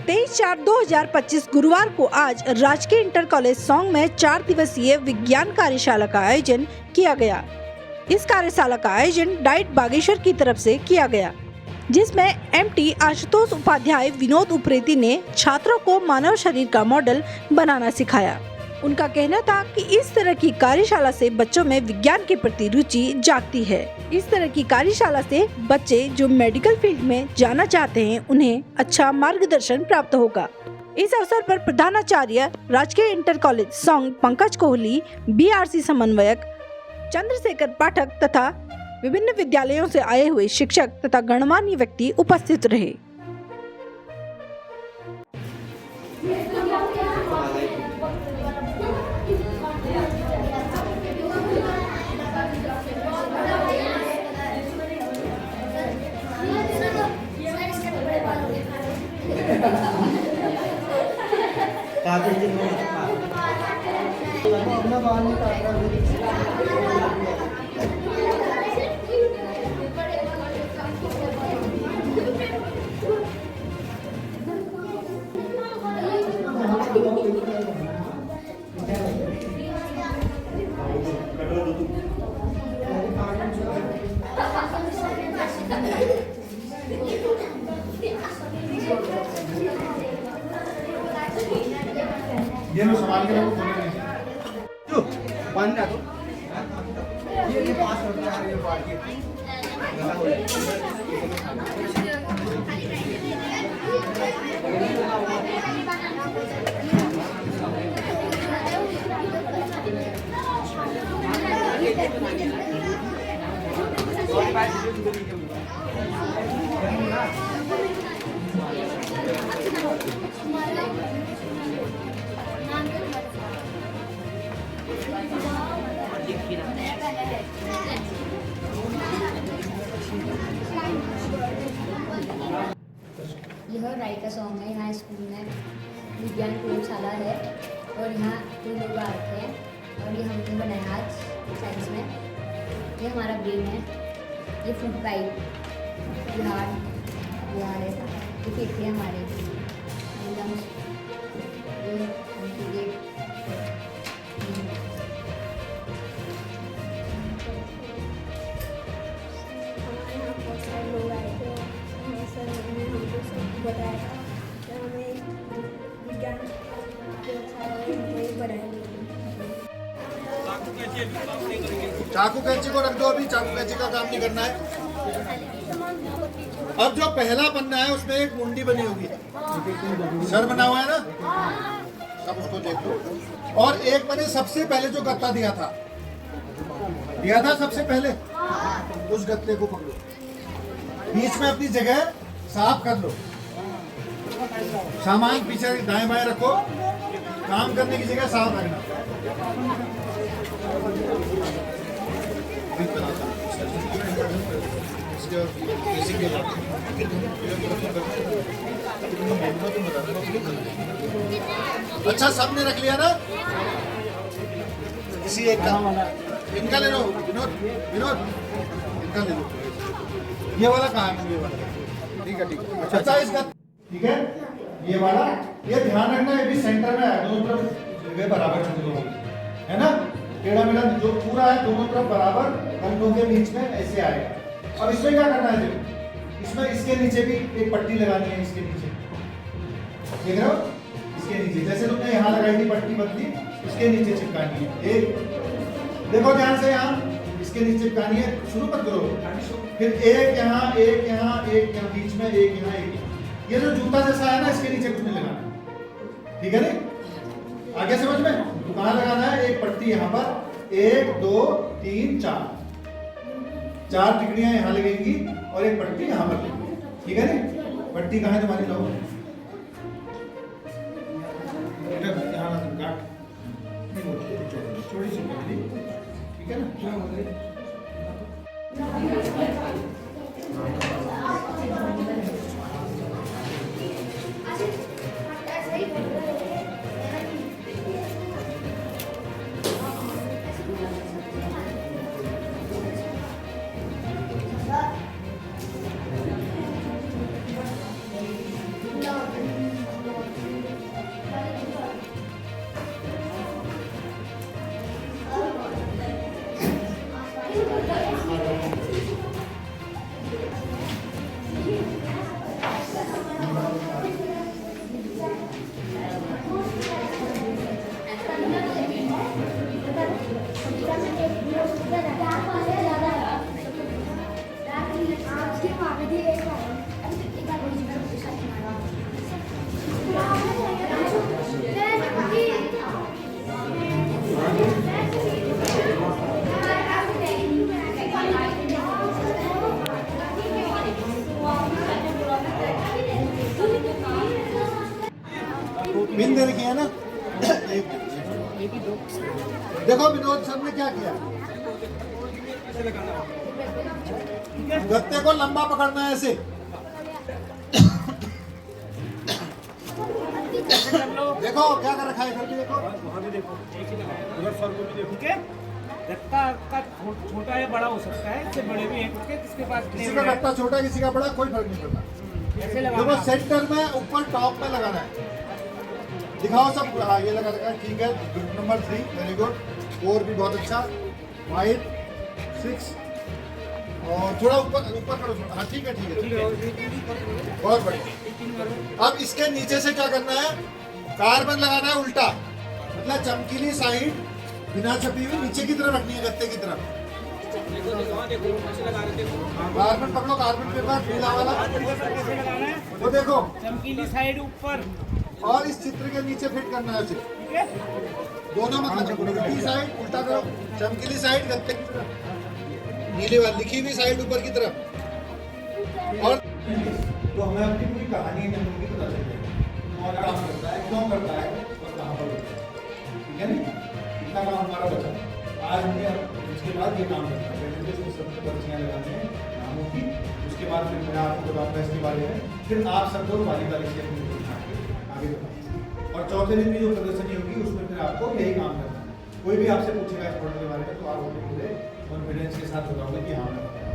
23/4/2025 गुरुवार को आज राजकीय इंटर कॉलेज सौंग में 4 दिवसीय विज्ञान कार्यशाला का आयोजन किया गया। इस कार्यशाला का आयोजन डाइट बागेश्वर की तरफ से किया गया, जिसमें एमटी आशुतोष उपाध्याय विनोद उप्रेती ने छात्रों को मानव शरीर का मॉडल बनाना सिखाया। उनका कहना था कि इस तरह की कार्यशाला से बच्चों में विज्ञान के प्रति रुचि जागती है। इस तरह की कार्यशाला से बच्चे जो मेडिकल फील्ड में जाना चाहते हैं, उन्हें अच्छा मार्गदर्शन प्राप्त होगा। इस अवसर पर प्रधानाचार्य राजकीय inter college Song Pankaj Kohli, BRC समन्वयक चंद्रशेखर पाठक तथा विभिन्न विद्यालयों से आए हुए शिक्षक तथा गणमान्य व्यक्ति उपस्थित रहे। ये लो संभाल के रखो, जो पानी ना दो, ये पास हो गया, ये बाहर के यह राय का सॉन्ग है। यहाँ स्कूल में विज्ञान प्रयोगशाला है और यहाँ कोई लोग आ रखे हैं और ये हमने बनाया आज साइंस में। ये हमारा ब्रेन है, ये फूड पाइप, बिहार है, ये फेफड़े हमारे, लंग्स, ये लोग आए थे, सर ने हमको सब बताया था कि हमें विज्ञान चाकू कैंची को रख दो, अभी चाकू कैंची का काम नहीं करना है। अब जो पहला पन्ना है उसमें एक मुंडी बनी होगी, सर बना हुआ है ना, सब उसको देख लो। और एक मैंने सबसे पहले जो गत्ता दिया था सबसे पहले, उस गत्ते को पकड़ो, बीच में अपनी जगह साफ कर लो, सामान पीछे दाएं बाएं रखो, काम करने की जगह साफ रखना। अच्छा, सबने रख लिया ना? किसी एक का, इनका ले लो, विनोद, इनका ले लो। ये वाला कहाँ है? ये वाला, ठीक है। अच्छा, इसका ठीक है। ये वाला, ये ध्यान रखना, ये भी सेंटर में है, दोनों तरफ जगह बराबर चल रही है ना। टेढ़ा मेढ़ा जो पूरा है दोनों तरफ बराबर, कंधों के बीच में ऐसे आएगा। अब इसमें क्या करना है? इसमें इसके नीचे भी एक पट्टी लगानी है, इसके नीचे देख रहे हो, इसके नीचे जैसे तुमने यहाँ लगाई थी पट्टी पतली, इसके नीचे चिपकानी है। एक देखो ध्यान से, यहाँ इसके नीचे चिपकानी है, शुरू मत करो, फिर एक यहाँ, एक यहाँ, एक यहाँ बीच में, एक यहाँ, एक। ये जो जूता जैसा है ना, इसके नीचे कुछ नहीं लगाना, ठीक है नहीं? आगे समझ में? कहाँ लगाना है? एक पट्टी यहाँ पर, 1 2 3 4 टिकड़ियां यहाँ लगेंगी और एक पट्टी यहाँ पर लगेगी, ठीक है नहीं? पट्टी कहाँ है तुम्हारी? लो यहाँ ना, तुम काट छोटी सी पट्टी, ठीक है ना? पिन दे रखी है ना, देखो विनोद सर ने क्या किया, गत्ते को लंबा पकड़ना है ऐसे, देखो क्या कर रखा है इधर भी देखो, वहाँ भी देखो, उधर सर को भी देखो। ठीक है, गत्ता का छोटा या बड़ा हो सकता है, इससे बड़े भी हैं कुछ के, किसके पास किसी का गत्ता छोटा किसी का बड़ा, कोई फर्क नहीं पड़ता। ऐसे देखो लगाना। सेंटर में ऊपर टॉप में लगाना है, दिखाओ सब। हाँ ये लगा रखा है, ठीक है। ग्रुप नंबर 3 वेरी गुड, 4 भी बहुत अच्छा, 5 6 और थोड़ा ऊपर ऊपर करो। हाँ ठीक है ठीक है, बहुत बढ़िया। अब इसके नीचे से क्या करना है, कार्बन लगाना है उल्टा, मतलब चमकीली साइड बिना छपी हुई नीचे की तरफ रखनी है, गत्ते की तरफ। कार्बन पकड़ो, कार्बन पेपर पीला वाला, कैसे लगाना है, वो देखो, चमकीली साइड ऊपर, और इस चित्र के नीचे फिट करना है उसे, ठीक है। दोनों मतलब उल्टी साइड उल्टा करो, चमकीली साइड गत्ते की तरफ, नीले वाली लिखी हुई साइड ऊपर की तरफ। और तो हमें अपनी पूरी कहानी की पता चल जाएगी, और काम करता है, क्यों करता है और कहाँ पर होता है, ठीक है ना। इतना काम हमारा बचा आज हमने, उसके बाद ये काम करता है, पहले तो सबको पर्चियाँ लगानी है नामों की, उसके बाद फिर मैं आपको बताऊँगा इसके बारे में, फिर आप सब लोग बारी बारी से अपनी आगे बताओ। और चौथे दिन की जो प्रदर्शनी होगी उसमें फिर आपको यही काम करना है। कोई भी आपसे पूछेगा इस मॉडल के बारे में तो आप अपने पूरे कॉन्फिडेंस के साथ बताओगे कि हाँ मैं बताया,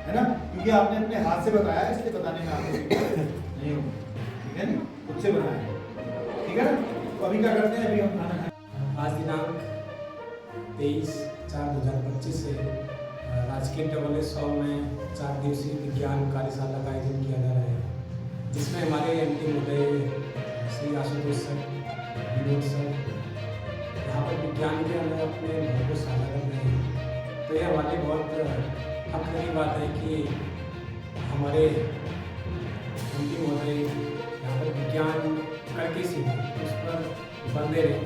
है ना, क्योंकि आपने अपने हाथ से बताया इसलिए बताने में आपको नहीं होगा, ठीक है ना, खुद से बनाया, ठीक है ना। तो अभी क्या करते हैं, अभी हम खाना खाएं। आज दिनांक 23/4/2025 से राजकीय इंटर कॉलेज 100 में 4 दिवसीय विज्ञान कार्यशाला का आयोजन किया जा रहा है, जिसमें हमारे एमपी महोदय श्री आशुतोष सर, विनोद सर यहाँ पर विज्ञान के अंदर अपने भाव को साझा कर रहे हैं। तो यह हमारे बहुत फख्र की बात है कि हमारे एमपी महोदय यहाँ पर विज्ञान करके सीखे, उस पर बंदे रहे।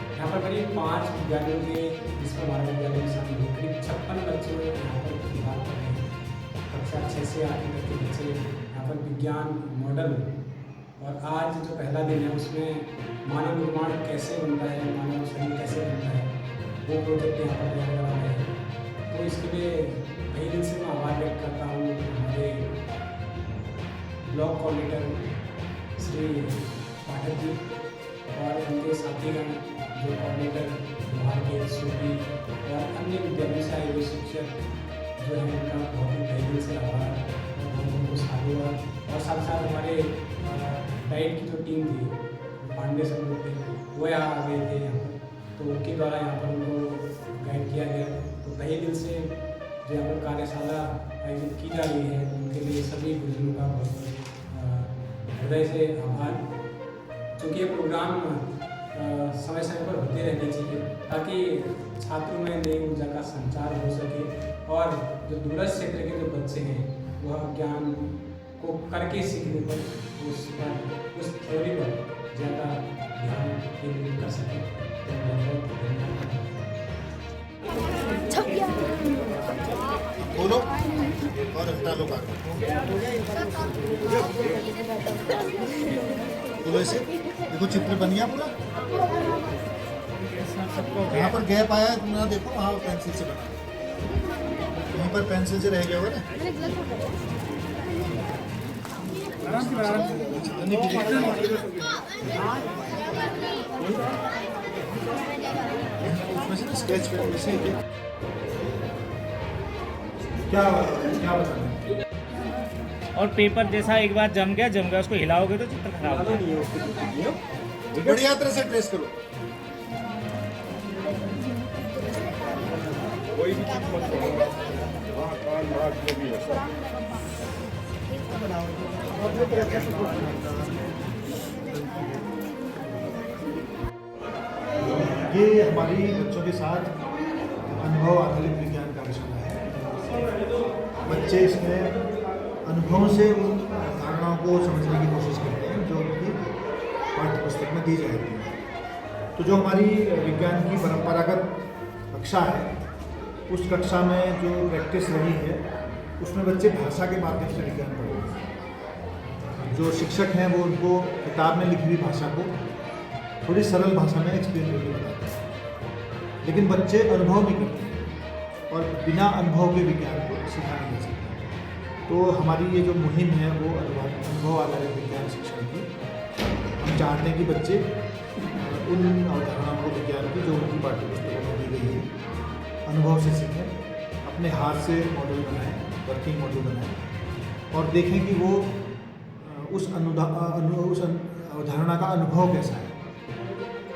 यहाँ पर करीब 5 विद्यालयों के, जिसमें हमारा विद्यालय शामिल है, करीब 56 बच्चे यहाँ पर प्रतिभाग कर रहे हैं। कक्षा 6 से 8 तक के बच्चे यहाँ पर विज्ञान मॉडल, और आज जो पहला दिन है उसमें मानव निर्माण कैसे बनता है, मानव शरीर कैसे बनता है, वो प्रोजेक्ट यहाँ पर तैयार करा रहे हैं। तो इसके लिए कई दिन से मैं आभार व्यक्त करता हूँ हमारे ब्लॉक कोऑर्डिनेटर श्री पाठक जी और उनके साथीगण जो कोऑर्डिनेटर बिहार के सूबी और अन्य विद्यालयों से आए हुए शिक्षक जो है उनका बहुत ही तहे दिल से आभार और उनको साधुवाद। और साथ साथ हमारे डाइट की जो टीम थी, पांडे सर लोग थे, वो यहाँ आ गए थे यहाँ पर, तो उनके द्वारा यहाँ पर उनको गाइड किया गया। तो तहे दिल से जो यहाँ पर कार्यशाला आयोजित की जा रही है उनके लिए सभी गुरुजनों का बहुत हृदय से आभार। क्योंकि ये प्रोग्राम समय समय पर होते रहने चाहिए ताकि छात्रों में नई ऊर्जा का संचार हो सके और जो दूरस्थ क्षेत्र के जो बच्चे हैं वह ज्ञान को करके सीखने पर उस थ्योरी पर ज़्यादा ध्यान केंद्रित कर सकें। तो बहुत धन्यवाद। बोलो और डालो बात, बोलो ऐसे, देखो चित्र बन गया पूरा, यहाँ पर गैप आया है ना, देखो वहाँ पेंसिल से बना, यहीं पर पेंसिल से रह गया होगा ना, उसमें से स्केच पेन से क्या बताना। और पेपर जैसा एक बार जम गया उसको हिलाओगे तो चित्र खराब हो जाएगा। बढ़िया तरह से ट्रेस करो। कोई भी चीज मत करो, वहाँ कान नाक जो भी है सब। ये हमारी बच्चों के साथ अनुभव आधारित विज्ञान कार्यशाला है। बच्चे इसमें अनुभव से उन धारणाओं को समझने की कोशिश करते हैं जो उनकी पाठ्य पुस्तक में दी जाती है। तो जो हमारी विज्ञान की परंपरागत कक्षा है उस कक्षा में जो प्रैक्टिस रही है उसमें बच्चे भाषा के माध्यम से विज्ञान पढ़ते हैं। जो शिक्षक हैं वो उनको किताब में लिखी हुई भाषा को थोड़ी सरल भाषा में एक्सप्लेन करके बताते हैं, लेकिन बच्चे अनुभव भी करते हैं और बिना अनुभव के विज्ञान को सिखा नहीं जा सकते। तो हमारी ये जो मुहिम है वो अनुभव आधारित विज्ञान शिक्षण की, हम चाहते हैं कि बच्चे उन अवधारणाओं को विज्ञान की जो उनकी पाठ्य पुस्तकों में दी गई है अनुभव से सीखें, अपने हाथ से मॉडल बनाएं, वर्किंग मॉडल बनाएं और देखें कि वो उस अवधारणा का अनुभव कैसा है।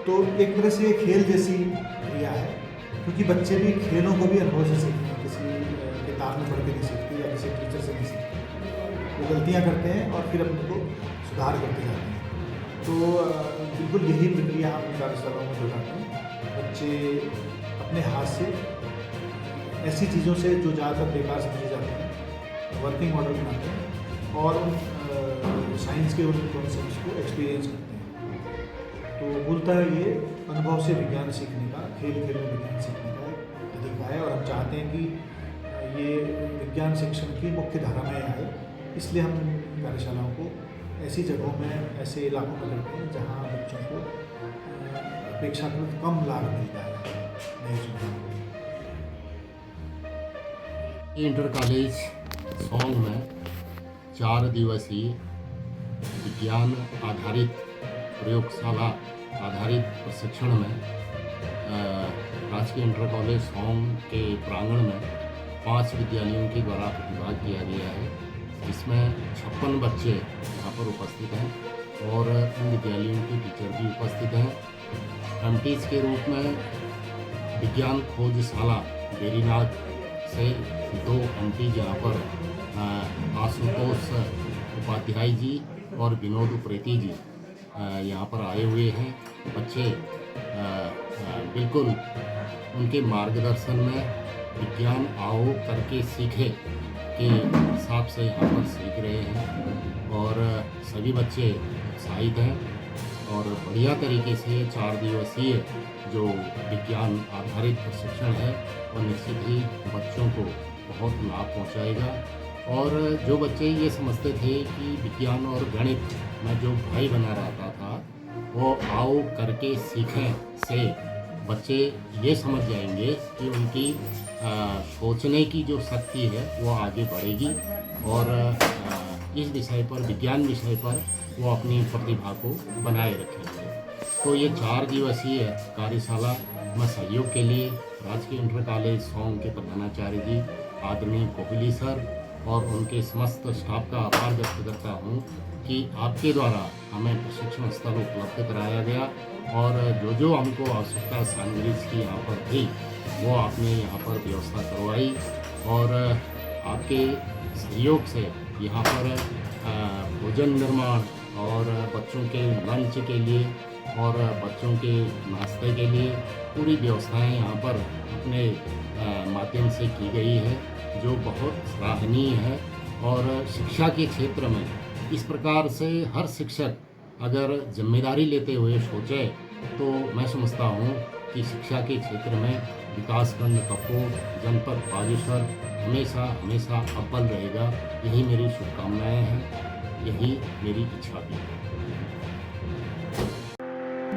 तो एक तरह से खेल जैसी क्रिया है, क्योंकि बच्चे भी खेलों को भी अनुभव से सीखते हैं, किसी किताब में पढ़ के नहीं सीखते या किसी टीचर से नहीं सीखते। वो गलतियाँ करते हैं और फिर अपने को सुधार करते जाते हैं। तो बिल्कुल यही प्रक्रिया हम कार्यशालाओं में दिखाते हैं। बच्चे अपने हाथ से ऐसी चीज़ों से जो ज़्यादातर बेकार समझी जाती हैं वर्किंग मॉडल बनाते हैं और साइंस के उन कॉन्सेप्ट्स को एक्सपीरियंस करते हैं। तो मूलतः ये अनुभव से विज्ञान सीखने का, खेल खेल में विज्ञान सीखने का एक तरीका है और हम चाहते हैं कि ये विज्ञान शिक्षण की मुख्य धारा में आए। इसलिए हम कार्यशालाओं को ऐसी जगहों में, ऐसे इलाकों में करते हैं जहाँ बच्चों को अपेक्षाकृत कम लाभ मिलता है नई सुविधाओं को। इंटर कॉलेज सॉन्ग में 4 दिवसीय विज्ञान आधारित प्रयोगशाला आधारित प्रशिक्षण में राजकीय इंटर कॉलेज सॉन्ग के प्रांगण में 5 विद्यालयों के द्वारा प्रतिभाग किया गया है, जिसमें 56 बच्चे यहाँ पर उपस्थित हैं और इन विद्यालयों के टीचर भी उपस्थित हैं। एमटीज के रूप में विज्ञान खोजशाला बेरीनाग से 2 एमटी यहाँ पर आशुतोष उपाध्याय जी और विनोद उप्रेती जी यहाँ पर आए हुए हैं। बच्चे बिल्कुल उनके मार्गदर्शन में विज्ञान आओ करके सीखे के हिसाब से यहाँ पर सीख रहे हैं और सभी बच्चे उत्साहित हैं और बढ़िया तरीके से 4 दिवसीय जो विज्ञान आधारित प्रशिक्षण है वो निश्चित ही बच्चों को बहुत लाभ पहुँचाएगा। और जो बच्चे ये समझते थे कि विज्ञान और गणित में जो भाई बना रहता था वो आओ करके सीखें से बच्चे ये समझ जाएंगे कि उनकी सोचने की जो शक्ति है वो आगे बढ़ेगी और इस विषय पर, विज्ञान विषय पर वो अपनी प्रतिभा को बनाए रखेंगे। तो ये 4 दिवसीय कार्यशाला में सहयोग के लिए राजकीय इंटर कॉलेज सॉन्ग के प्रधानाचार्य जी आदरणीय कोहली सर और उनके समस्त स्टाफ का आभार व्यक्त करता हूँ कि आपके द्वारा हमें प्रशिक्षण स्थल उपलब्ध कराया गया और जो हमको आवश्यकता सामग्री की यहाँ पर थी वो आपने यहाँ पर व्यवस्था करवाई और आपके सहयोग से यहाँ पर भोजन निर्माण और बच्चों के लंच के लिए और बच्चों के नाश्ते के लिए पूरी व्यवस्थाएं यहाँ पर अपने माध्यम से की गई है, जो बहुत सराहनीय है। और शिक्षा के क्षेत्र में इस प्रकार से हर शिक्षक अगर जिम्मेदारी लेते हुए सोचे तो मैं समझता हूँ कि शिक्षा के क्षेत्र में विकासखंड कपूर जनपद बागेश्वर हमेशा हमेशा अव्वल रहेगा। यही मेरी शुभकामनाएं हैं, यही मेरी इच्छा भी है।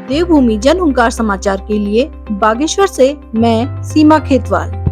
देवभूमि जन हुंकार समाचार के लिए बागेश्वर से मैं सीमा खेतवाल।